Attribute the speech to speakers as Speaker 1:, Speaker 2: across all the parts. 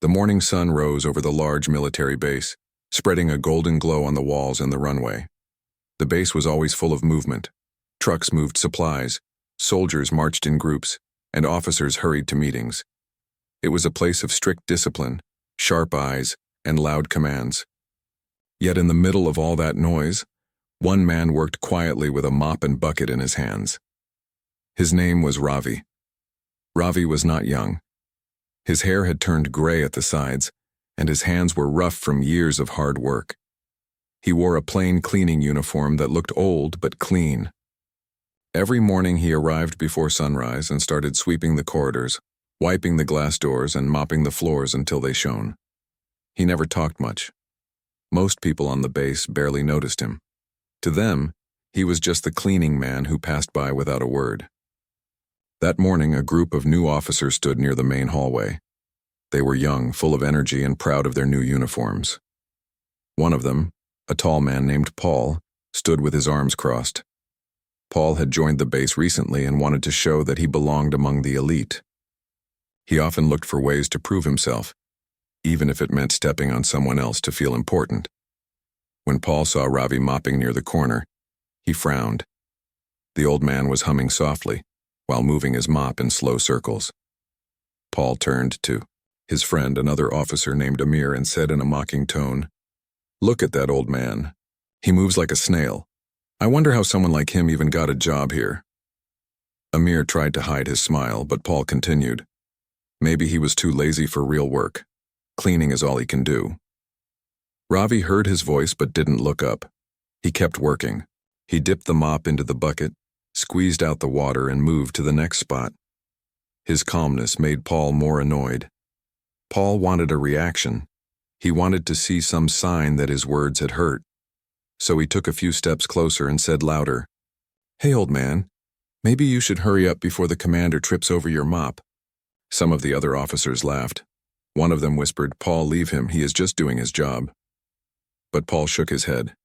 Speaker 1: The morning sun rose over the large military base, spreading a golden glow on the walls and the runway. The base was always full of movement. Trucks moved supplies, soldiers marched in groups, and officers hurried to meetings. It was a place of strict discipline, sharp eyes, and loud commands. Yet in the middle of all that noise, one man worked quietly with a mop and bucket in his hands. His name was Ravi. Ravi was not young. His hair had turned gray at the sides, and his hands were rough from years of hard work. He wore a plain cleaning uniform that looked old but clean. Every morning he arrived before sunrise and started sweeping the corridors, wiping the glass doors and mopping the floors until they shone. He never talked much. Most people on the base barely noticed him. To them, he was just the cleaning man who passed by without a word. That morning, a group of new officers stood near the main hallway. They were young, full of energy, and proud of their new uniforms. One of them, a tall man named Paul, stood with his arms crossed. Paul had joined the base recently and wanted to show that he belonged among the elite. He often looked for ways to prove himself, even if it meant stepping on someone else to feel important. When Paul saw Ravi mopping near the corner, he frowned. The old man was humming softly, while moving his mop in slow circles. Paul turned to his friend, another officer named Amir, and said in a mocking tone, "Look at that old man. He moves like a snail. I wonder how someone like him even got a job here." Amir tried to hide his smile, but Paul continued, "Maybe he was too lazy for real work. Cleaning is all he can do." Ravi heard his voice but didn't look up. He kept working. He dipped the mop into the bucket, squeezed out the water, and moved to the next spot. His calmness made Paul more annoyed. Paul wanted a reaction. He wanted to see some sign that his words had hurt. So he took a few steps closer and said louder, "Hey, old man, maybe you should hurry up before the commander trips over your mop." Some of the other officers laughed. One of them whispered, "Paul, leave him, he is just doing his job." But Paul shook his head.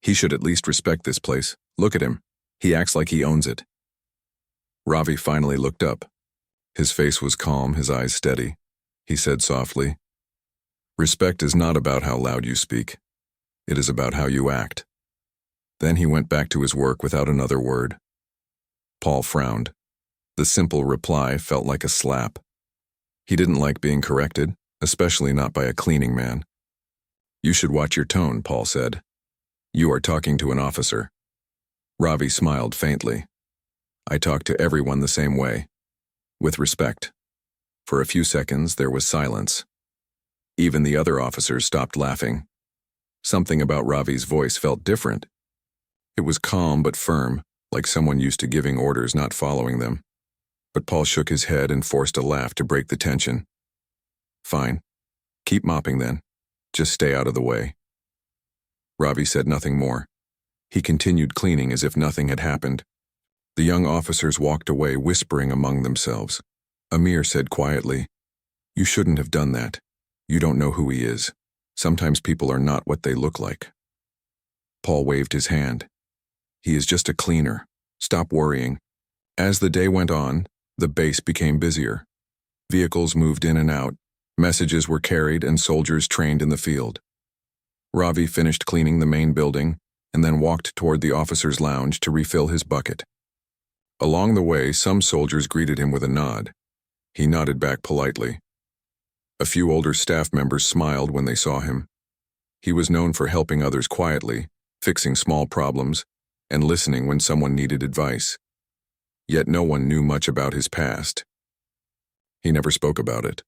Speaker 1: "He should at least respect this place. Look at him. He acts like he owns it." Ravi finally looked up. His face was calm, his eyes steady. He said softly, "Respect is not about how loud you speak. It is about how you act." Then he went back to his work without another word. Paul frowned. The simple reply felt like a slap. He didn't like being corrected, especially not by a cleaning man. "You should watch your tone," Paul said. "You are talking to an officer." Ravi smiled faintly. "I talk to everyone the same way, with respect." For a few seconds, there was silence. Even the other officers stopped laughing. Something about Ravi's voice felt different. It was calm but firm, like someone used to giving orders, not following them. But Paul shook his head and forced a laugh to break the tension. "Fine. Keep mopping then. Just stay out of the way." Ravi said nothing more. He continued cleaning as if nothing had happened. The young officers walked away, whispering among themselves. Amir said quietly, "You shouldn't have done that. You don't know who he is. Sometimes people are not what they look like." Paul waved his hand. "He is just a cleaner. Stop worrying." As the day went on, the base became busier. Vehicles moved in and out, messages were carried, and soldiers trained in the field. Ravi finished cleaning the main building and then walked toward the officers' lounge to refill his bucket. Along the way, some soldiers greeted him with a nod. He nodded back politely. A few older staff members smiled when they saw him. He was known for helping others quietly, fixing small problems, and listening when someone needed advice. Yet no one knew much about his past. He never spoke about it.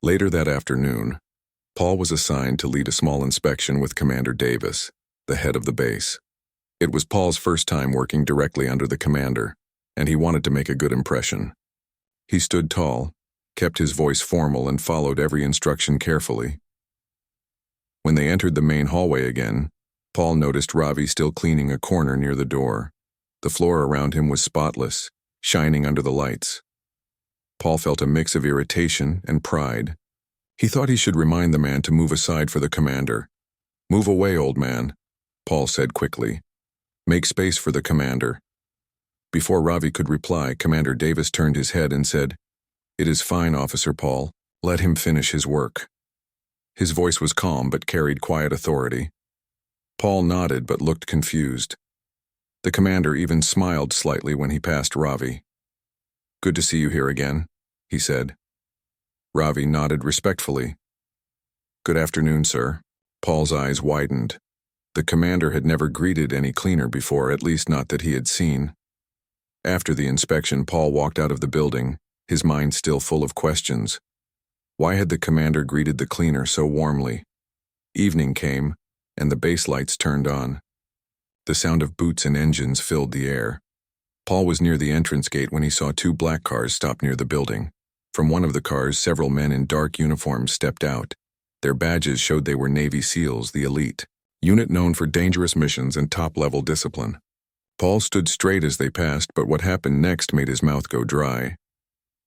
Speaker 1: Later that afternoon, Paul was assigned to lead a small inspection with Commander Davis, the head of the base. It was Paul's first time working directly under the commander, and he wanted to make a good impression. He stood tall, kept his voice formal, and followed every instruction carefully. When they entered the main hallway again, Paul noticed Ravi still cleaning a corner near the door. The floor around him was spotless, shining under the lights. Paul felt a mix of irritation and pride. He thought he should remind the man to move aside for the commander. "Move away, old man," Paul said quickly. "Make space for the commander." Before Ravi could reply, Commander Davis turned his head and said, "It is fine, Officer Paul. Let him finish his work. His voice was calm but carried quiet authority. Paul nodded but looked confused. The commander even smiled slightly when he passed Ravi. "Good to see you here again," he said. Ravi nodded respectfully. "Good afternoon, sir." Paul's eyes widened. The commander had never greeted any cleaner before, at least not that he had seen. After the inspection, Paul walked out of the building, his mind still full of questions. Why had the commander greeted the cleaner so warmly? Evening came, and the base lights turned on. The sound of boots and engines filled the air. Paul was near the entrance gate when he saw two black cars stop near the building. From one of the cars, several men in dark uniforms stepped out. Their badges showed they were Navy SEALs, the elite, unit known for dangerous missions and top-level discipline. Paul stood straight as they passed, but what happened next made his mouth go dry.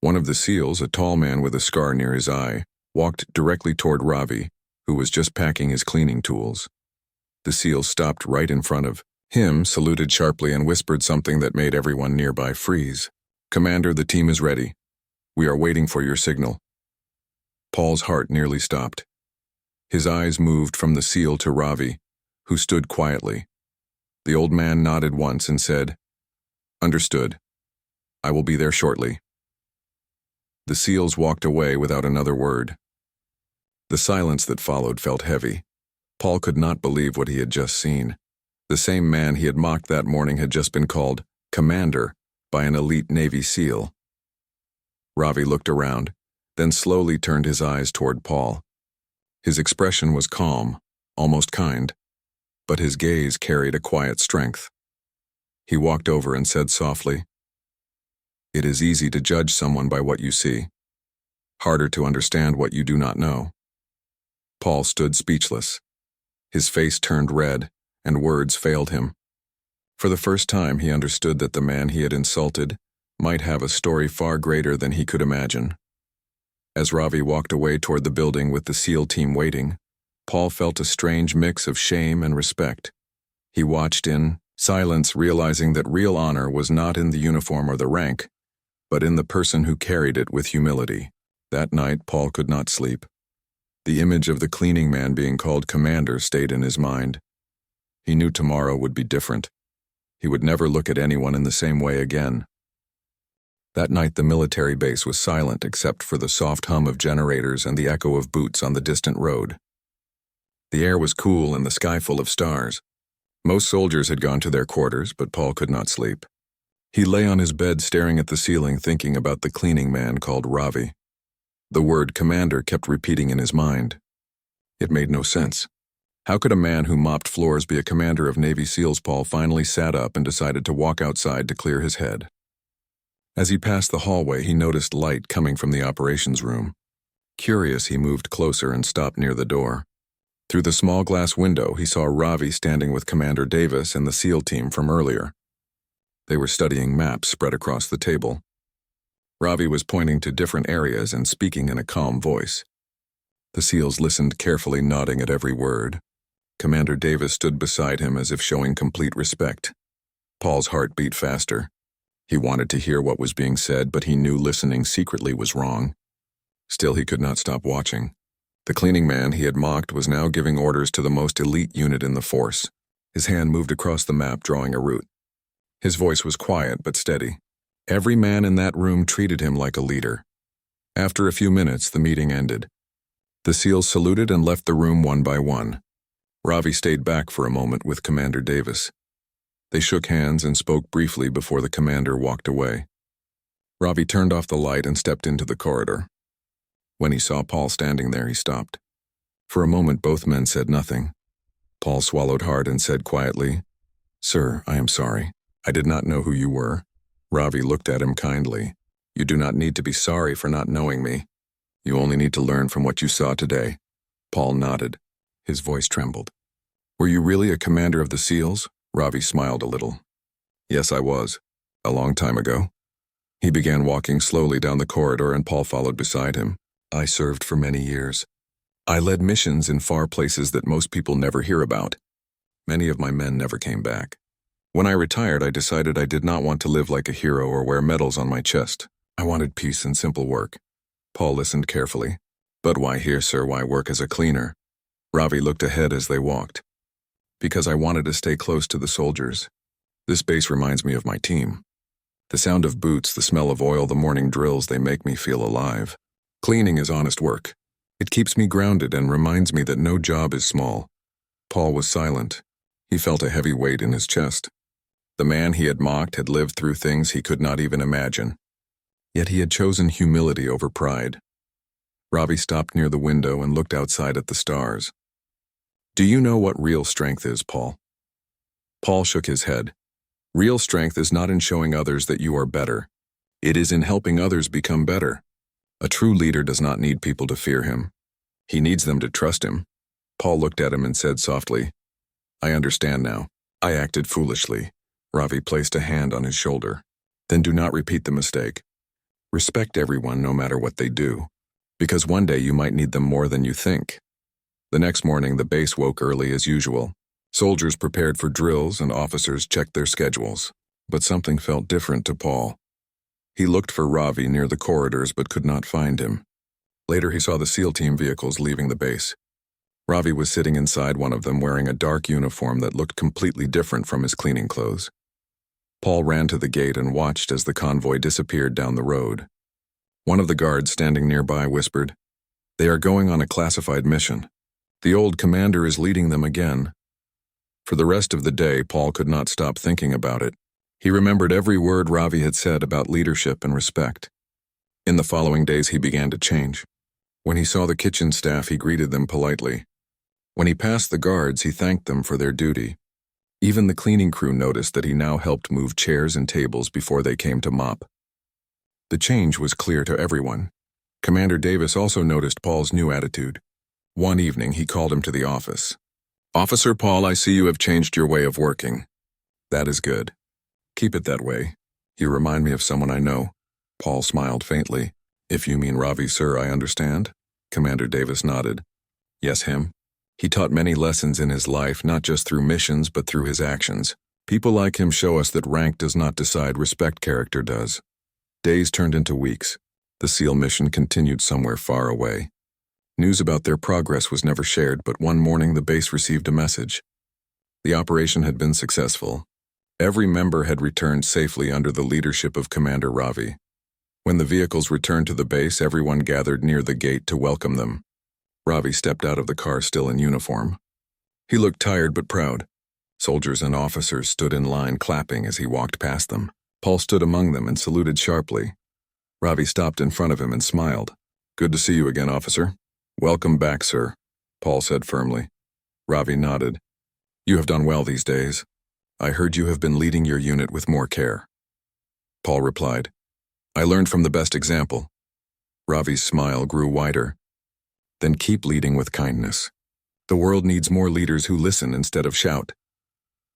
Speaker 1: One of the SEALs, a tall man with a scar near his eye, walked directly toward Ravi, who was just packing his cleaning tools. The SEAL stopped right in front of him, saluted sharply, and whispered something that made everyone nearby freeze. "Commander, the team is ready. We are waiting for your signal." Paul's heart nearly stopped. His eyes moved from the SEAL to Ravi, who stood quietly. The old man nodded once and said, "Understood. I will be there shortly." The SEALs walked away without another word. The silence that followed felt heavy. Paul could not believe what he had just seen. The same man he had mocked that morning had just been called commander by an elite Navy SEAL. Ravi looked around, then slowly turned his eyes toward Paul. His expression was calm, almost kind, but his gaze carried a quiet strength. He walked over and said softly, "It is easy to judge someone by what you see. Harder to understand what you do not know." Paul stood speechless. His face turned red, and words failed him. For the first time, he understood that the man he had insulted might have a story far greater than he could imagine. As Ravi walked away toward the building with the SEAL team waiting, Paul felt a strange mix of shame and respect. He watched in silence, realizing that real honor was not in the uniform or the rank, but in the person who carried it with humility. That night, Paul could not sleep. The image of the cleaning man being called commander stayed in his mind. He knew tomorrow would be different. He would never look at anyone in the same way again. That night, the military base was silent except for the soft hum of generators and the echo of boots on the distant road. The air was cool and the sky full of stars. Most soldiers had gone to their quarters, but Paul could not sleep. He lay on his bed staring at the ceiling, thinking about the cleaning man called Ravi. The word commander kept repeating in his mind. It made no sense. How could a man who mopped floors be a commander of Navy SEALs? Paul finally sat up and decided to walk outside to clear his head. As he passed the hallway, he noticed light coming from the operations room. Curious, he moved closer and stopped near the door. Through the small glass window, he saw Ravi standing with Commander Davis and the SEAL team from earlier. They were studying maps spread across the table. Ravi was pointing to different areas and speaking in a calm voice. The SEALs listened carefully, nodding at every word. Commander Davis stood beside him as if showing complete respect. Paul's heart beat faster. He wanted to hear what was being said, but he knew listening secretly was wrong. Still, he could not stop watching. The cleaning man he had mocked was now giving orders to the most elite unit in the force. His hand moved across the map, drawing a route. His voice was quiet but steady. Every man in that room treated him like a leader. After a few minutes, the meeting ended. The SEALs saluted and left the room one by one. Ravi stayed back for a moment with Commander Davis. They shook hands and spoke briefly before the commander walked away. Ravi turned off the light and stepped into the corridor. When he saw Paul standing there, he stopped. For a moment, both men said nothing. Paul swallowed hard and said quietly, "Sir, I am sorry. I did not know who you were." Ravi looked at him kindly. "You do not need to be sorry for not knowing me. You only need to learn from what you saw today." Paul nodded. His voice trembled. "Were you really a commander of the SEALs?" Ravi smiled a little. "Yes, I was. A long time ago." He began walking slowly down the corridor and Paul followed beside him. "I served for many years. I led missions in far places that most people never hear about. Many of my men never came back. When I retired, I decided I did not want to live like a hero or wear medals on my chest. I wanted peace and simple work." Paul listened carefully. But why here, sir? Why work as a cleaner? Ravi looked ahead as they walked. Because I wanted to stay close to the soldiers. This base reminds me of my team. The sound of boots, the smell of oil, the morning drills, they make me feel alive. Cleaning is honest work. It keeps me grounded and reminds me that no job is small. Paul was silent. He felt a heavy weight in his chest. The man he had mocked had lived through things he could not even imagine. Yet he had chosen humility over pride. Ravi stopped near the window and looked outside at the stars. Do you know what real strength is, Paul? Paul shook his head. Real strength is not in showing others that you are better. It is in helping others become better. A true leader does not need people to fear him. He needs them to trust him. Paul looked at him and said softly, I understand now. I acted foolishly. Ravi placed a hand on his shoulder. Then do not repeat the mistake. Respect everyone no matter what they do, because one day you might need them more than you think. The next morning, the base woke early as usual. Soldiers prepared for drills and officers checked their schedules. But something felt different to Paul. He looked for Ravi near the corridors but could not find him. Later, he saw the SEAL team vehicles leaving the base. Ravi was sitting inside one of them wearing a dark uniform that looked completely different from his cleaning clothes. Paul ran to the gate and watched as the convoy disappeared down the road. One of the guards standing nearby whispered, They are going on a classified mission. The old commander is leading them again. For the rest of the day, Paul could not stop thinking about it. He remembered every word Ravi had said about leadership and respect. In the following days, he began to change. When he saw the kitchen staff, he greeted them politely. When he passed the guards, he thanked them for their duty. Even the cleaning crew noticed that he now helped move chairs and tables before they came to mop. The change was clear to everyone. Commander Davis also noticed Paul's new attitude. One evening, he called him to the office. Officer Paul, I see you have changed your way of working. That is good. Keep it that way. You remind me of someone I know. Paul smiled faintly. If you mean Ravi, sir, I understand. Commander Davis nodded. Yes, him. He taught many lessons in his life, not just through missions, but through his actions. People like him show us that rank does not decide, respect character does. Days turned into weeks. The SEAL mission continued somewhere far away. News about their progress was never shared, but one morning the base received a message. The operation had been successful. Every member had returned safely under the leadership of Commander Ravi. When the vehicles returned to the base, everyone gathered near the gate to welcome them. Ravi stepped out of the car still in uniform. He looked tired but proud. Soldiers and officers stood in line clapping as he walked past them. Paul stood among them and saluted sharply. Ravi stopped in front of him and smiled. Good to see you again, officer. Welcome back, sir, Paul said firmly. Ravi nodded. You have done well these days. I heard you have been leading your unit with more care. Paul replied, I learned from the best example. Ravi's smile grew wider. Then keep leading with kindness. The world needs more leaders who listen instead of shout.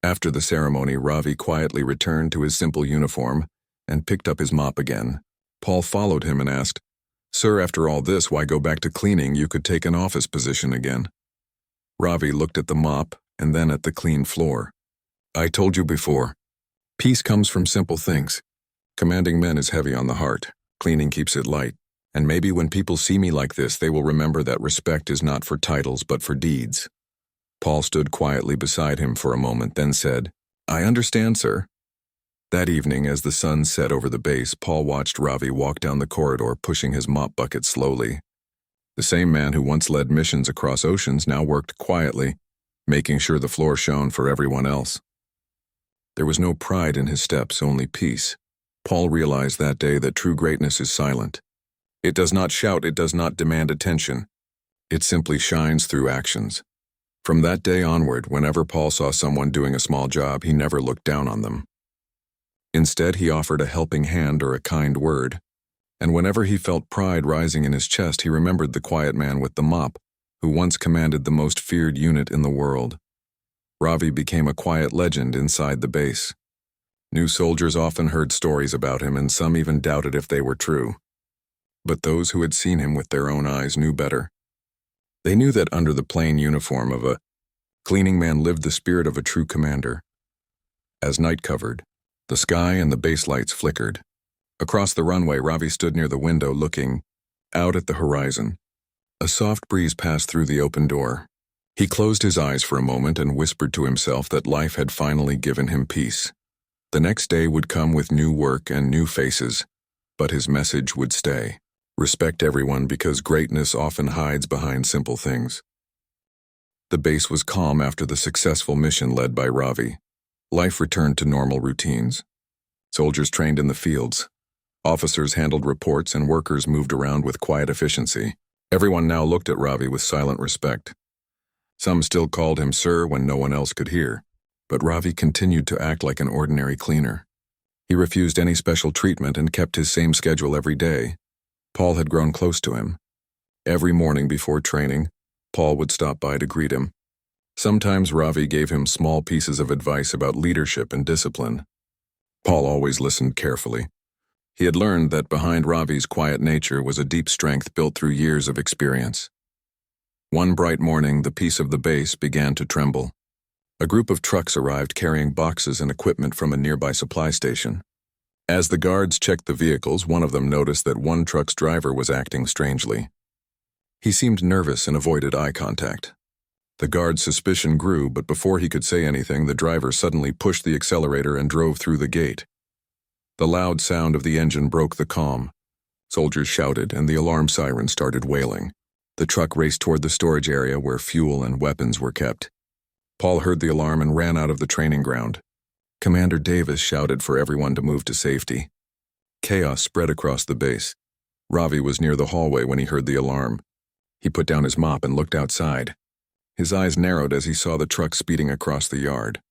Speaker 1: After the ceremony, Ravi quietly returned to his simple uniform and picked up his mop again. Paul followed him and asked, Sir, after all this, why go back to cleaning? You could take an office position again. Ravi looked at the mop and then at the clean floor. I told you before, peace comes from simple things. Commanding men is heavy on the heart. Cleaning keeps it light. And maybe when people see me like this, they will remember that respect is not for titles but for deeds. Paul stood quietly beside him for a moment, then said, I understand, sir. That evening, as the sun set over the base, Paul watched Ravi walk down the corridor pushing his mop bucket slowly. The same man who once led missions across oceans now worked quietly, making sure the floor shone for everyone else. There was no pride in his steps, only peace. Paul realized that day that true greatness is silent. It does not shout, it does not demand attention. It simply shines through actions. From that day onward, whenever Paul saw someone doing a small job, he never looked down on them. Instead, he offered a helping hand or a kind word. And whenever he felt pride rising in his chest, he remembered the quiet man with the mop, who once commanded the most feared unit in the world. Ravi became a quiet legend inside the base. New soldiers often heard stories about him, and some even doubted if they were true. But those who had seen him with their own eyes knew better. They knew that under the plain uniform of a cleaning man lived the spirit of a true commander. As night covered, the sky and the base lights flickered. Across the runway, Ravi stood near the window looking out at the horizon. A soft breeze passed through the open door. He closed his eyes for a moment and whispered to himself that life had finally given him peace. The next day would come with new work and new faces, but his message would stay. Respect everyone because greatness often hides behind simple things. The base was calm after the successful mission led by Ravi. Life returned to normal routines. Soldiers trained in the fields. Officers handled reports and workers moved around with quiet efficiency. Everyone now looked at Ravi with silent respect. Some still called him sir when no one else could hear, but Ravi continued to act like an ordinary cleaner. He refused any special treatment and kept his same schedule every day. Paul had grown close to him. Every morning before training, Paul would stop by to greet him. Sometimes Ravi gave him small pieces of advice about leadership and discipline. Paul always listened carefully. He had learned that behind Ravi's quiet nature was a deep strength built through years of experience. One bright morning, the peace of the base began to tremble. A group of trucks arrived carrying boxes and equipment from a nearby supply station. As the guards checked the vehicles, one of them noticed that one truck's driver was acting strangely. He seemed nervous and avoided eye contact. The guard's suspicion grew, but before he could say anything, the driver suddenly pushed the accelerator and drove through the gate. The loud sound of the engine broke the calm. Soldiers shouted, and the alarm siren started wailing. The truck raced toward the storage area where fuel and weapons were kept. Paul heard the alarm and ran out of the training ground. Commander Davis shouted for everyone to move to safety. Chaos spread across the base. Ravi was near the hallway when he heard the alarm. He put down his mop and looked outside. His eyes narrowed as he saw the truck speeding across the yard.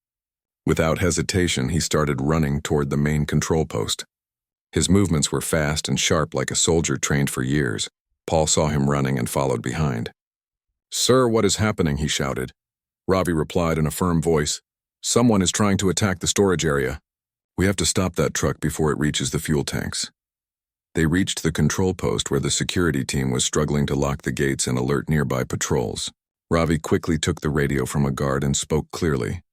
Speaker 1: Without hesitation, he started running toward the main control post. His movements were fast and sharp like a soldier trained for years. Paul saw him running and followed behind. "Sir, what is happening?" he shouted. Ravi replied in a firm voice, "Someone is trying to attack the storage area. We have to stop that truck before it reaches the fuel tanks." They reached the control post where the security team was struggling to lock the gates and alert nearby patrols. Ravi quickly took the radio from a guard and spoke clearly.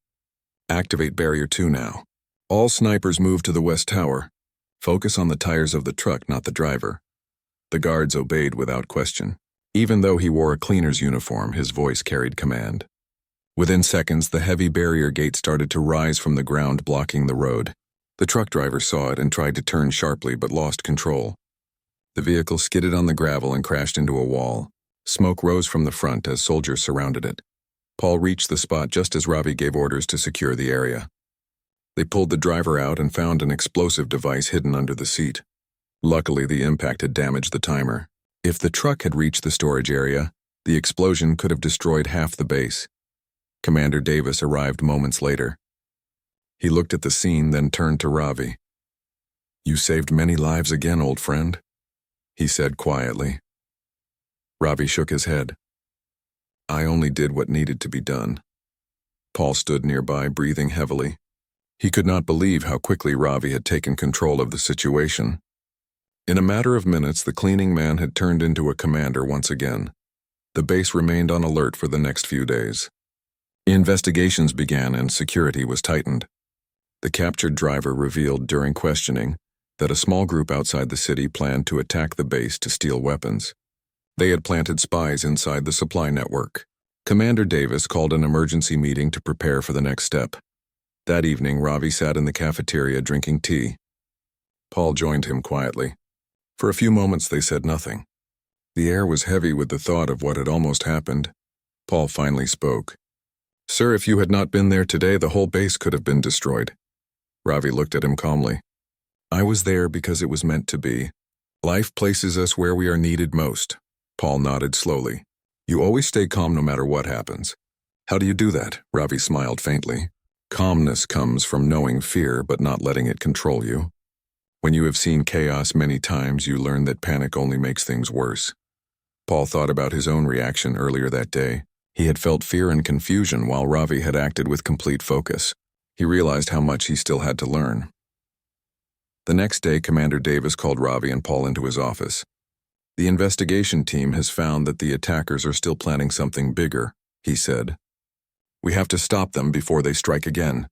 Speaker 1: "Activate Barrier 2 now. All snipers move to the west tower. Focus on the tires of the truck, not the driver." The guards obeyed without question. Even though he wore a cleaner's uniform, his voice carried command. Within seconds, the heavy barrier gate started to rise from the ground, blocking the road. The truck driver saw it and tried to turn sharply but lost control. The vehicle skidded on the gravel and crashed into a wall. Smoke rose from the front as soldiers surrounded it. Paul reached the spot just as Ravi gave orders to secure the area. They pulled the driver out and found an explosive device hidden under the seat. Luckily, the impact had damaged the timer. If the truck had reached the storage area, the explosion could have destroyed half the base. Commander Davis arrived moments later. He looked at the scene, then turned to Ravi. "You saved many lives again, old friend," he said quietly. Ravi shook his head. "I only did what needed to be done." Paul stood nearby, breathing heavily. He could not believe how quickly Ravi had taken control of the situation. In a matter of minutes, the cleaning man had turned into a commander once again. The base remained on alert for the next few days. Investigations began and security was tightened. The captured driver revealed during questioning that a small group outside the city planned to attack the base to steal weapons. They had planted spies inside the supply network. Commander Davis called an emergency meeting to prepare for the next step. That evening, Ravi sat in the cafeteria drinking tea. Paul joined him quietly. For a few moments they said nothing. The air was heavy with the thought of what had almost happened. Paul finally spoke. "Sir, if you had not been there today, the whole base could have been destroyed." Ravi looked at him calmly. "I was there because it was meant to be. Life places us where we are needed most." Paul nodded slowly. "You always stay calm no matter what happens." "How do you do that?" Ravi smiled faintly. "Calmness comes from knowing fear but not letting it control you. When you have seen chaos many times, you learn that panic only makes things worse." Paul thought about his own reaction earlier that day. He had felt fear and confusion while Ravi had acted with complete focus. He realized how much he still had to learn. The next day, Commander Davis called Ravi and Paul into his office. "The investigation team has found that the attackers are still planning something bigger," he said. "We have to stop them before they strike again.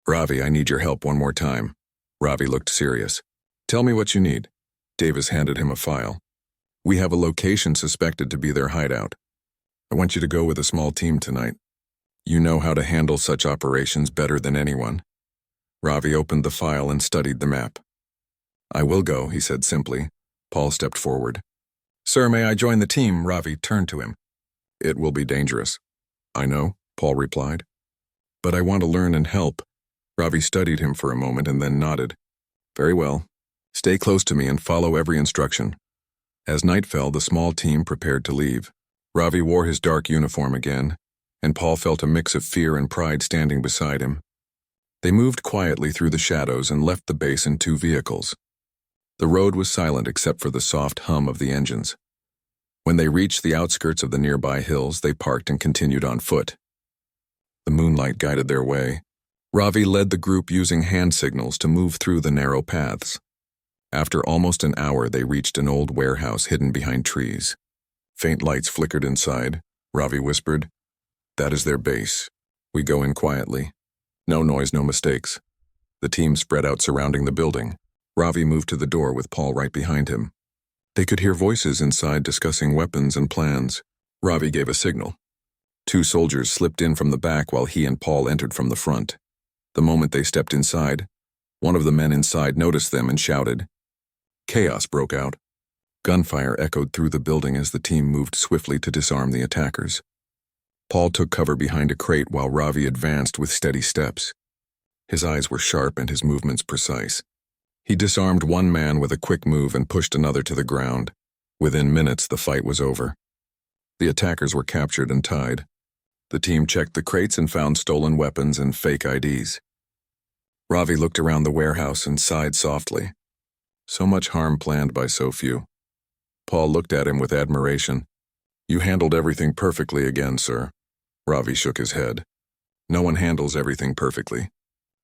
Speaker 1: Ravi, I need your help one more time." Ravi looked serious. "Tell me what you need." Davis handed him a file. We have a location suspected to be their hideout. I want you to go with a small team tonight. You know how to handle such operations better than anyone." Ravi opened the file and studied the map. "I will go," he said simply. Paul stepped forward. "Sir, may I join the team?" Ravi turned to him. "It will be dangerous." "I know," Paul replied. "But I want to learn and help." Ravi studied him for a moment and then nodded. "Very well. Stay close to me and follow every instruction." As night fell, the small team prepared to leave. Ravi wore his dark uniform again, and Paul felt a mix of fear and pride standing beside him. They moved quietly through the shadows and left the base in 2 vehicles. The road was silent except for the soft hum of the engines. When they reached the outskirts of the nearby hills, they parked and continued on foot. The moonlight guided their way. Ravi led the group using hand signals to move through the narrow paths. After almost an hour, they reached an old warehouse hidden behind trees. Faint lights flickered inside. Ravi whispered, "That is their base. We go in quietly. No noise, no mistakes." The team spread out surrounding the building. Ravi moved to the door with Paul right behind him. They could hear voices inside discussing weapons and plans. Ravi gave a signal. 2 soldiers slipped in from the back while he and Paul entered from the front. The moment they stepped inside, one of the men inside noticed them and shouted. Chaos broke out. Gunfire echoed through the building as the team moved swiftly to disarm the attackers. Paul took cover behind a crate while Ravi advanced with steady steps. His eyes were sharp and his movements precise. He disarmed one man with a quick move and pushed another to the ground. Within minutes, the fight was over. The attackers were captured and tied. The team checked the crates and found stolen weapons and fake IDs. Ravi looked around the warehouse and sighed softly. So much harm planned by so few. Paul looked at him with admiration. "You handled everything perfectly again, sir." Ravi shook his head. "No one handles everything perfectly.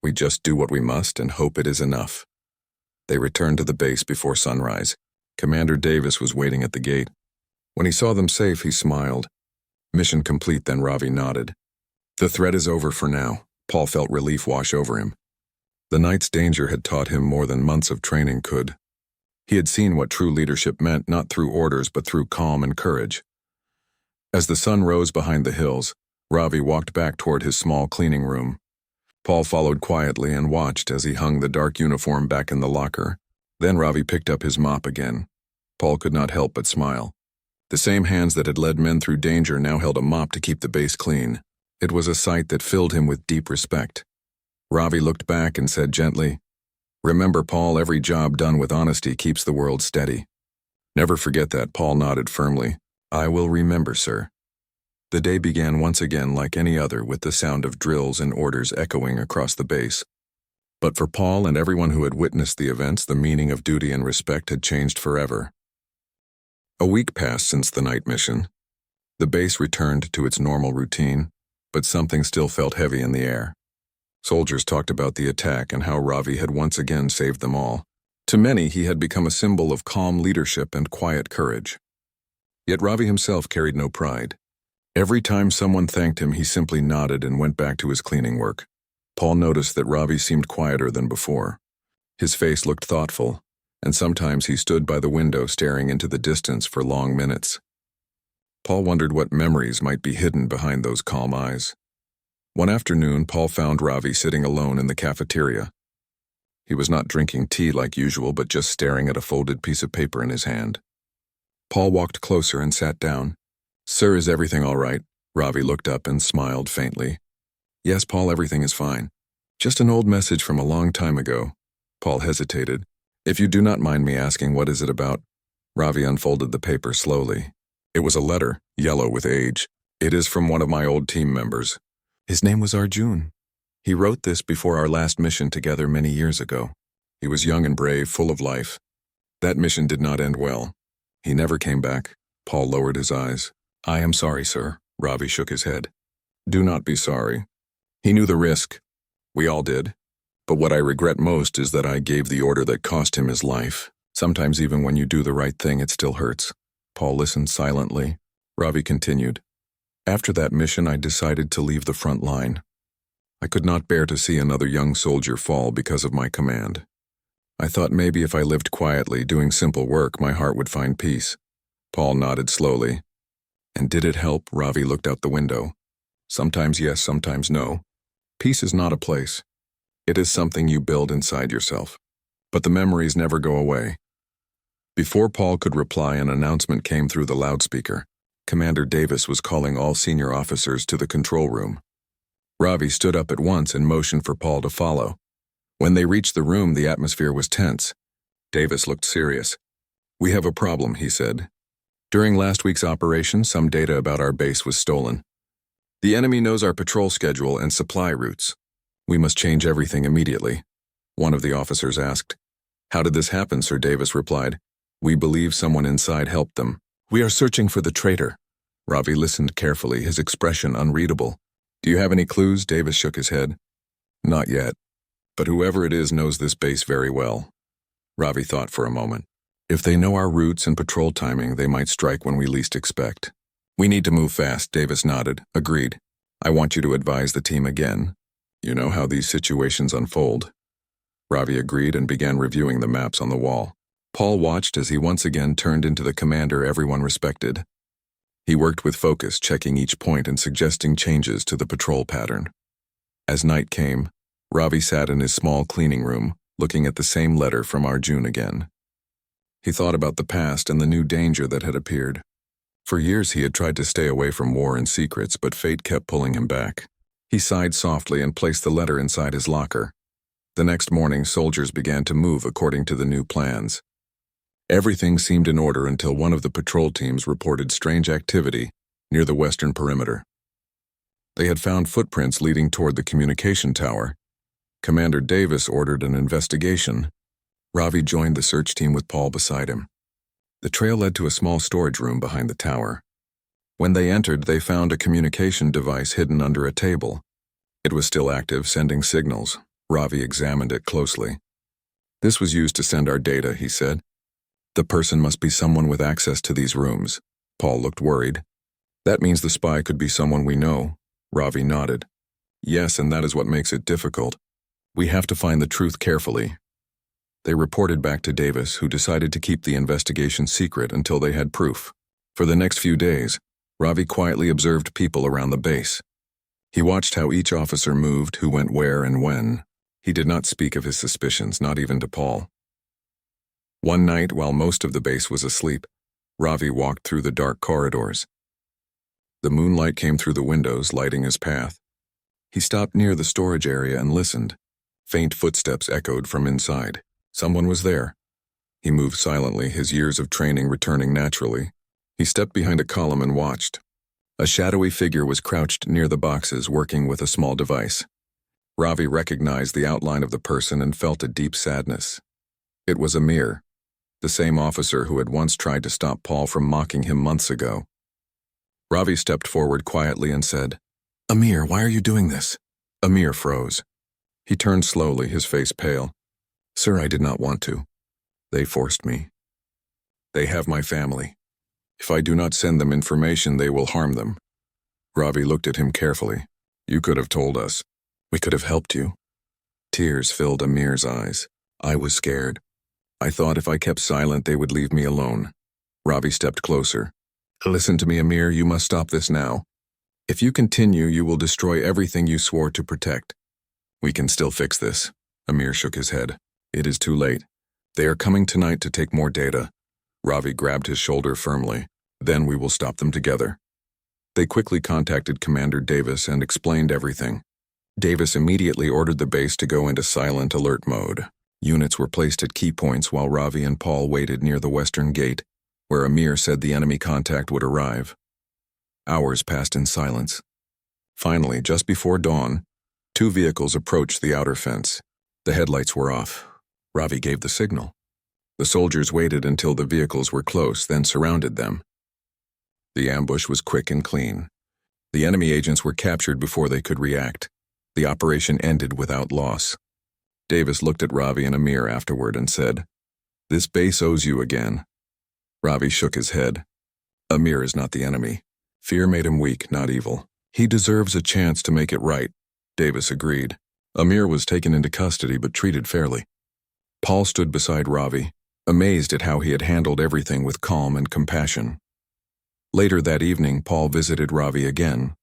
Speaker 1: We just do what we must and hope it is enough." They returned to the base before sunrise. Commander Davis was waiting at the gate. When he saw them safe, he smiled. "Mission complete," then Ravi nodded. "The threat is over for now." Paul felt relief wash over him. The night's danger had taught him more than months of training could. He had seen what true leadership meant, not through orders but through calm and courage. As the sun rose behind the hills, Ravi walked back toward his small cleaning room. Paul followed quietly and watched as he hung the dark uniform back in the locker. Then Ravi picked up his mop again. Paul could not help but smile. The same hands that had led men through danger now held a mop to keep the base clean. It was a sight that filled him with deep respect. Ravi looked back and said gently, "Remember, Paul, every job done with honesty keeps the world steady." "Never forget that," Paul nodded firmly. "I will remember, sir." The day began once again like any other with the sound of drills and orders echoing across the base. But for Paul and everyone who had witnessed the events, the meaning of duty and respect had changed forever. A week passed since the night mission. The base returned to its normal routine, but something still felt heavy in the air. Soldiers talked about the attack and how Ravi had once again saved them all. To many, he had become a symbol of calm leadership and quiet courage. Yet Ravi himself carried no pride. Every time someone thanked him, he simply nodded and went back to his cleaning work. Paul noticed that Ravi seemed quieter than before. His face looked thoughtful, and sometimes he stood by the window staring into the distance for long minutes. Paul wondered what memories might be hidden behind those calm eyes. One afternoon, Paul found Ravi sitting alone in the cafeteria. He was not drinking tea like usual, but just staring at a folded piece of paper in his hand. Paul walked closer and sat down. "Sir, is everything all right?" Ravi looked up and smiled faintly. "Yes, Paul, everything is fine. Just an old message from a long time ago." Paul hesitated. "If you do not mind me asking, what is it about?" Ravi unfolded the paper slowly. It was a letter, yellow with age. "It is from one of my old team members. His name was Arjun. He wrote this before our last mission together many years ago. He was young and brave, full of life. That mission did not end well. He never came back." Paul lowered his eyes. "I am sorry, sir." Ravi shook his head. "Do not be sorry. He knew the risk. We all did. But what I regret most is that I gave the order that cost him his life. Sometimes even when you do the right thing, it still hurts." Paul listened silently. Ravi continued. "After that mission, I decided to leave the front line. I could not bear to see another young soldier fall because of my command. I thought maybe if I lived quietly, doing simple work, my heart would find peace. Paul nodded slowly. And did it help? Ravi looked out the window. Sometimes yes, sometimes no. Peace is not a place. It is something you build inside yourself. But the memories never go away. Before Paul could reply, an announcement came through the loudspeaker. Commander Davis was calling all senior officers to the control room. Ravi stood up at once and motioned for Paul to follow. When they reached the room, the atmosphere was tense. Davis looked serious. "We have a problem," he said. "During last week's operation, some data about our base was stolen. The enemy knows our patrol schedule and supply routes. We must change everything immediately." One of the officers asked. "How did this happen?" Sir Davis replied. "We believe someone inside helped them. We are searching for the traitor." Ravi listened carefully, his expression unreadable. "Do you have any clues?" Davis shook his head. "Not yet. But whoever it is knows this base very well." Ravi thought for a moment. "If they know our routes and patrol timing, they might strike when we least expect." "We need to move fast," Davis nodded. "Agreed. I want you to advise the team again. You know how these situations unfold." Ravi agreed and began reviewing the maps on the wall. Paul watched as he once again turned into the commander everyone respected. He worked with focus, checking each point and suggesting changes to the patrol pattern. As night came, Ravi sat in his small cleaning room, looking at the same letter from Arjun again. He thought about the past and the new danger that had appeared. For years he had tried to stay away from war and secrets, but fate kept pulling him back. He sighed softly and placed the letter inside his locker. The next morning, soldiers began to move according to the new plans. Everything seemed in order until one of the patrol teams reported strange activity near the western perimeter. They had found footprints leading toward the communication tower. Commander Davis ordered an investigation. Ravi joined the search team with Paul beside him. The trail led to a small storage room behind the tower. When they entered, they found a communication device hidden under a table. It was still active, sending signals. Ravi examined it closely. "This was used to send our data," he said. "The person must be someone with access to these rooms." Paul looked worried. "That means the spy could be someone we know." Ravi nodded. "Yes, and that is what makes it difficult. We have to find the truth carefully." They reported back to Davis, who decided to keep the investigation secret until they had proof. For the next few days, Ravi quietly observed people around the base. He watched how each officer moved, who went where and when. He did not speak of his suspicions, not even to Paul. One night, while most of the base was asleep, Ravi walked through the dark corridors. The moonlight came through the windows, lighting his path. He stopped near the storage area and listened. Faint footsteps echoed from inside. Someone was there. He moved silently, his years of training returning naturally. He stepped behind a column and watched. A shadowy figure was crouched near the boxes, working with a small device. Ravi recognized the outline of the person and felt a deep sadness. It was Amir, the same officer who had once tried to stop Paul from mocking him months ago. Ravi stepped forward quietly and said, "Amir, why are you doing this?" Amir froze. He turned slowly, his face pale. "Sir, I did not want to. They forced me. They have my family. If I do not send them information, they will harm them." Ravi looked at him carefully. "You could have told us. We could have helped you." Tears filled Amir's eyes. "I was scared. I thought if I kept silent, they would leave me alone." Ravi stepped closer. "Listen to me, Amir, you must stop this now. If you continue, you will destroy everything you swore to protect." "We can still fix this." Amir shook his head. "It is too late. They are coming tonight to take more data." Ravi grabbed his shoulder firmly. "Then we will stop them together." They quickly contacted Commander Davis and explained everything. Davis immediately ordered the base to go into silent alert mode. Units were placed at key points while Ravi and Paul waited near the western gate, where Amir said the enemy contact would arrive. Hours passed in silence. Finally, just before dawn, 2 vehicles approached the outer fence. The headlights were off. Ravi gave the signal. The soldiers waited until the vehicles were close, then surrounded them. The ambush was quick and clean. The enemy agents were captured before they could react. The operation ended without loss. Davis looked at Ravi and Amir afterward and said, "This base owes you again." Ravi shook his head. "Amir is not the enemy. Fear made him weak, not evil. He deserves a chance to make it right." Davis agreed. Amir was taken into custody but treated fairly. Paul stood beside Ravi. amazed at how he had handled everything with calm and compassion. Later that evening, Paul visited Ravi again.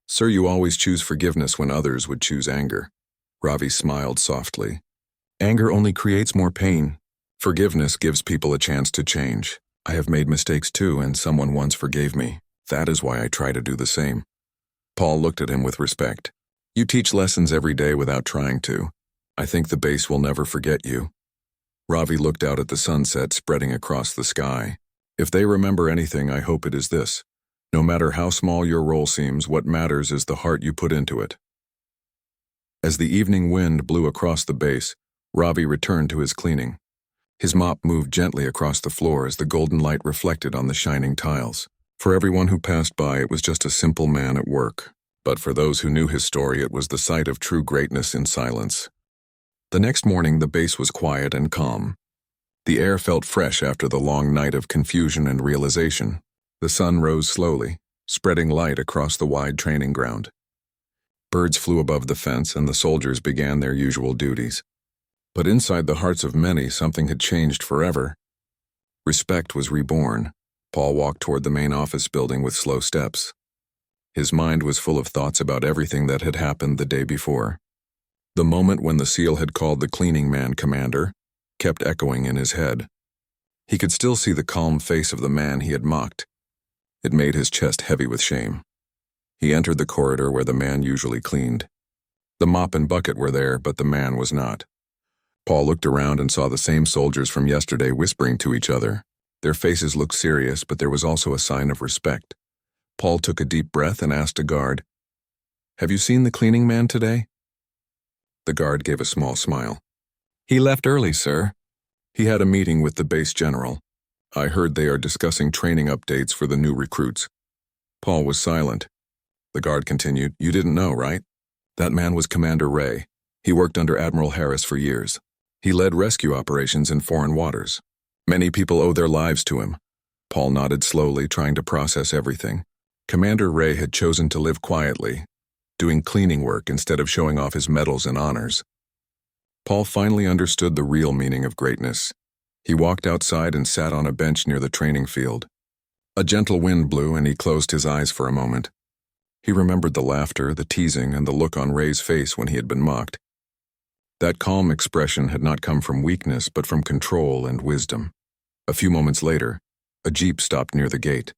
Speaker 1: "Sir, you always choose forgiveness when others would choose anger." Ravi smiled softly. "Anger only creates more pain. Forgiveness gives people a chance to change. I have made mistakes too, and someone once forgave me. That is why I try to do the same." Paul looked at him with respect. "You teach lessons every day without trying to. I think the base will never forget you." Ravi looked out at the sunset spreading across the sky. "If they remember anything, I hope it is this. No matter how small your role seems, what matters is the heart you put into it." As the evening wind blew across the base, Ravi returned to his cleaning. His mop moved gently across the floor as the golden light reflected on the shining tiles. For everyone who passed by, it was just a simple man at work. But for those who knew his story, it was the sight of true greatness in silence. The next morning, the base was quiet and calm. The air felt fresh after the long night of confusion and realization. The sun rose slowly, spreading light across the wide training ground. Birds flew above the fence and the soldiers began their usual duties. But inside the hearts of many, something had changed forever. Respect was reborn. Paul walked toward the main office building with slow steps. His mind was full of thoughts about everything that had happened the day before. The moment when the SEAL had called the cleaning man commander kept echoing in his head. He could still see the calm face of the man he had mocked. It made his chest heavy with shame. He entered the corridor where the man usually cleaned. The mop and bucket were there, but the man was not. Paul looked around and saw the same soldiers from yesterday whispering to each other. Their faces looked serious, but there was also a sign of respect. Paul took a deep breath and asked a guard, "Have you seen the cleaning man today?" The guard gave a small smile. "He left early, sir. He had a meeting with the base general. I heard they are discussing training updates for the new recruits." Paul was silent. The guard continued, "You didn't know, right? That man was Commander Ray. He worked under Admiral Harris for years. He led rescue operations in foreign waters. Many people owe their lives to him." Paul nodded slowly, trying to process everything. Commander Ray had chosen to live quietly, doing cleaning work instead of showing off his medals and honors. Paul finally understood the real meaning of greatness. He walked outside and sat on a bench near the training field. A gentle wind blew and he closed his eyes for a moment. He remembered the laughter, the teasing, and the look on Ray's face when he had been mocked. That calm expression had not come from weakness, but from control and wisdom. A few moments later, a jeep stopped near the gate.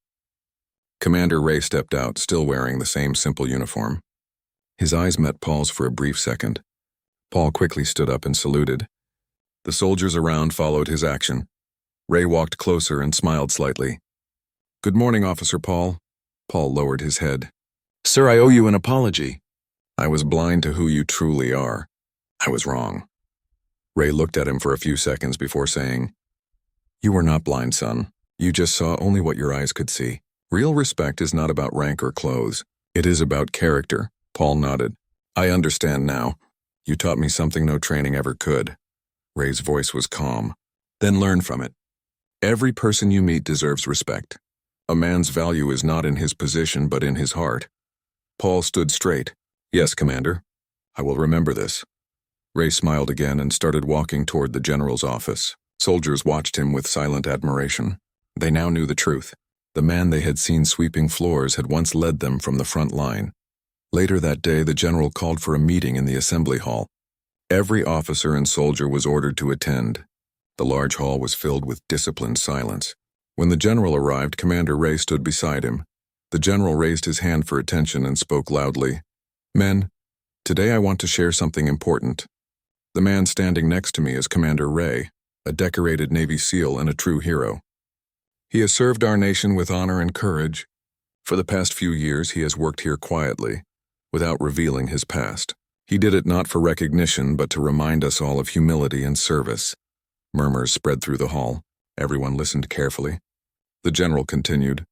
Speaker 1: Commander Ray stepped out, still wearing the same simple uniform. His eyes met Paul's for a brief second. Paul quickly stood up and saluted. The soldiers around followed his action. Ray walked closer and smiled slightly. "Good morning, Officer Paul." Paul lowered his head. "Sir, I owe you an apology. I was blind to who you truly are. I was wrong." Ray looked at him for a few seconds before saying, "You were not blind, son. You just saw only what your eyes could see. Real respect is not about rank or clothes. It is about character." Paul nodded. "I understand now. You taught me something no training ever could." Ray's voice was calm. "Then learn from it. Every person you meet deserves respect. A man's value is not in his position but in his heart." Paul stood straight. "Yes, Commander. I will remember this." Ray smiled again and started walking toward the general's office. Soldiers watched him with silent admiration. They now knew the truth. The man they had seen sweeping floors had once led them from the front line. Later that day, the general called for a meeting in the assembly hall. Every officer and soldier was ordered to attend. The large hall was filled with disciplined silence. When the general arrived, Commander Ray stood beside him. The general raised his hand for attention and spoke loudly. "Men, today I want to share something important. The man standing next to me is Commander Ray, a decorated Navy SEAL and a true hero. He has served our nation with honor and courage. For the past few years, he has worked here quietly, without revealing his past. He did it not for recognition, but to remind us all of humility and service." Murmurs spread through the hall. Everyone listened carefully. The general continued,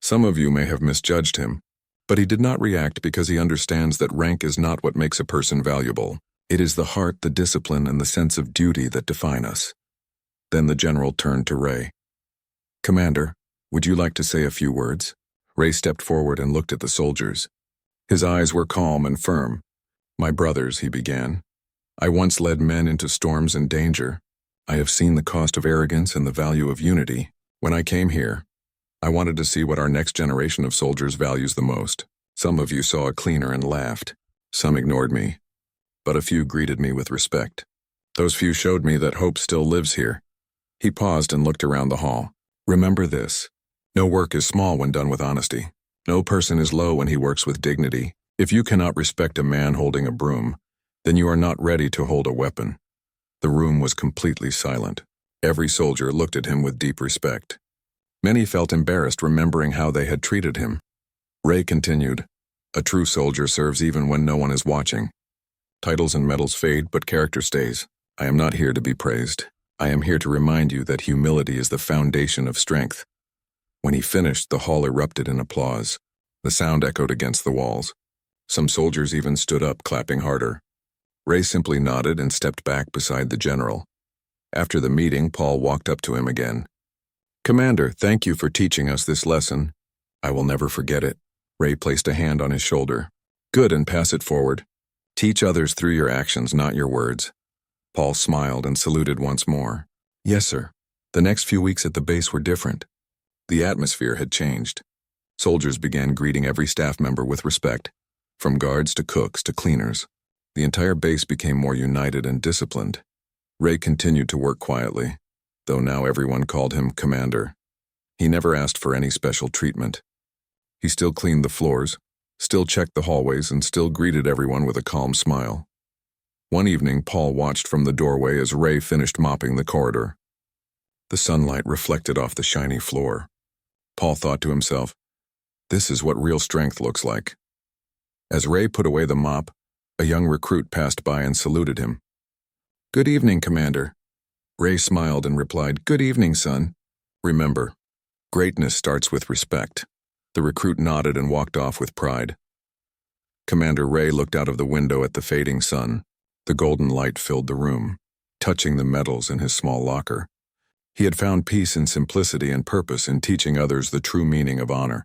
Speaker 1: "Some of you may have misjudged him, but he did not react because he understands that rank is not what makes a person valuable. It is the heart, the discipline, and the sense of duty that define us." Then the general turned to Ray. "Commander, would you like to say a few words?" Ray stepped forward and looked at the soldiers. His eyes were calm and firm. "My brothers," he began, "I once led men into storms and danger. I have seen the cost of arrogance and the value of unity. When I came here, I wanted to see what our next generation of soldiers values the most. Some of you saw a cleaner and laughed. Some ignored me, but a few greeted me with respect. Those few showed me that hope still lives here. He paused and looked around the hall. Remember this. No work is small when done with honesty. No person is low when he works with dignity. If you cannot respect a man holding a broom, then you are not ready to hold a weapon. The room was completely silent. Every soldier looked at him with deep respect. Many felt embarrassed remembering how they had treated him. Ray continued, "A true soldier serves even when no one is watching. Titles and medals fade, but character stays. I am not here to be praised. I am here to remind you that humility is the foundation of strength." When he finished, the hall erupted in applause. The sound echoed against the walls. Some soldiers even stood up, clapping harder. Ray simply nodded and stepped back beside the general. After the meeting, Paul walked up to him again. "Commander, thank you for teaching us this lesson. I will never forget it." Ray placed a hand on his shoulder. "Good, and pass it forward. Teach others through your actions, not your words." Paul smiled and saluted once more. "Yes, sir." The next few weeks at the base were different. The atmosphere had changed. Soldiers began greeting every staff member with respect, from guards to cooks to cleaners. The entire base became more united and disciplined. Ray continued to work quietly, though now everyone called him Commander. He never asked for any special treatment. He still cleaned the floors, still checked the hallways, and still greeted everyone with a calm smile. One evening, Paul watched from the doorway as Ray finished mopping the corridor. The sunlight reflected off the shiny floor. Paul thought to himself, "This is what real strength looks like." As Ray put away the mop, a young recruit passed by and saluted him. "Good evening, Commander." Ray smiled and replied, "Good evening, son. Remember, greatness starts with respect." The recruit nodded and walked off with pride. Commander Ray looked out of the window at the fading sun. The golden light filled the room, touching the medals in his small locker. He had found peace in simplicity and purpose in teaching others the true meaning of honor.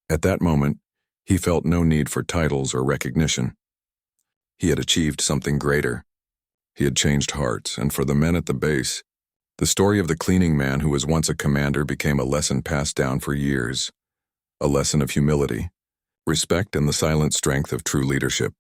Speaker 1: At that moment, he felt no need for titles or recognition. He had achieved something greater. He had changed hearts, and for the men at the base, the story of the cleaning man who was once a commander became a lesson passed down for years. A lesson of humility, respect, and the silent strength of true leadership.